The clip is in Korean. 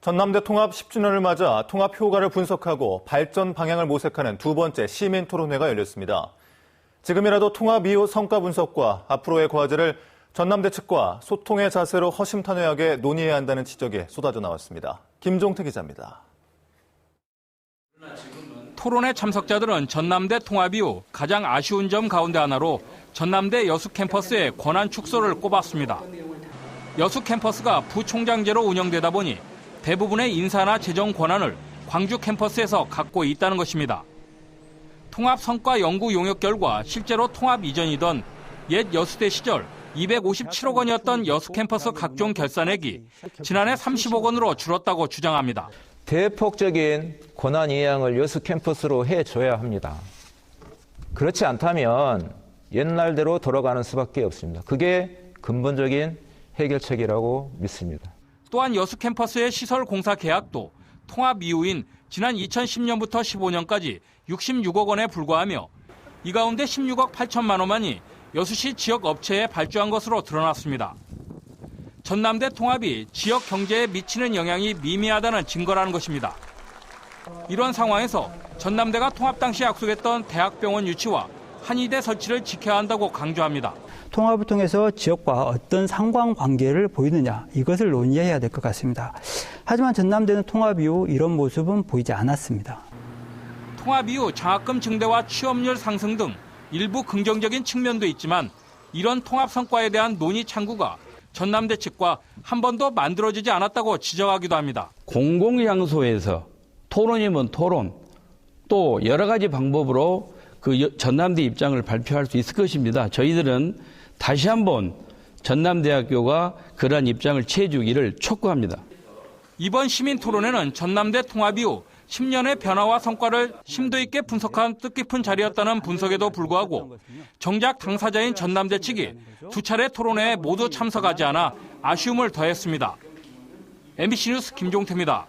전남대 통합 10주년을 맞아 통합 효과를 분석하고 발전 방향을 모색하는 두 번째 시민 토론회가 열렸습니다. 지금이라도 통합 이후 성과 분석과 앞으로의 과제를 전남대 측과 소통의 자세로 허심탄회하게 논의해야 한다는 지적이 쏟아져 나왔습니다. 김종태 기자입니다. 토론회 참석자들은 전남대 통합 이후 가장 아쉬운 점 가운데 하나로 전남대 여수 캠퍼스의 권한 축소를 꼽았습니다. 여수 캠퍼스가 부총장제로 운영되다 보니 대부분의 인사나 재정 권한을 광주 캠퍼스에서 갖고 있다는 것입니다. 통합 성과 연구 용역 결과 실제로 통합 이전이던 옛 여수대 시절 257억 원이었던 여수 캠퍼스 각종 결산액이 지난해 30억 원으로 줄었다고 주장합니다. 대폭적인 권한 이양을 여수 캠퍼스로 해줘야 합니다. 그렇지 않다면 옛날대로 돌아가는 수밖에 없습니다. 그게 근본적인 해결책이라고 믿습니다. 또한 여수 캠퍼스의 시설 공사 계약도 통합 이후인 지난 2010년부터 15년까지 66억 원에 불과하며 이 가운데 16억 8천만 원만이 여수시 지역 업체에 발주한 것으로 드러났습니다. 전남대 통합이 지역 경제에 미치는 영향이 미미하다는 증거라는 것입니다. 이런 상황에서 전남대가 통합 당시 약속했던 대학병원 유치와 한의대 설치를 지켜야 한다고 강조합니다. 통합을 통해서 지역과 어떤 상관관계를 보이느냐 이것을 논의해야 될 것 같습니다. 하지만 전남대는 통합 이후 이런 모습은 보이지 않았습니다. 통합 이후 장학금 증대와 취업률 상승 등 일부 긍정적인 측면도 있지만 이런 통합 성과에 대한 논의 창구가 전남대 측과 한 번도 만들어지지 않았다고 지적하기도 합니다. 공공장소에서 토론이면 토론, 또 여러 가지 방법으로 그 전남대 입장을 발표할 수 있을 것입니다. 저희들은 다시 한번 전남대학교가 그러한 입장을 취해주기를 촉구합니다. 이번 시민토론회는 전남대 통합 이후 10년의 변화와 성과를 심도 있게 분석한 뜻깊은 자리였다는 분석에도 불구하고 정작 당사자인 전남대 측이 두 차례 토론회에 모두 참석하지 않아 아쉬움을 더했습니다. MBC 뉴스 김종태입니다.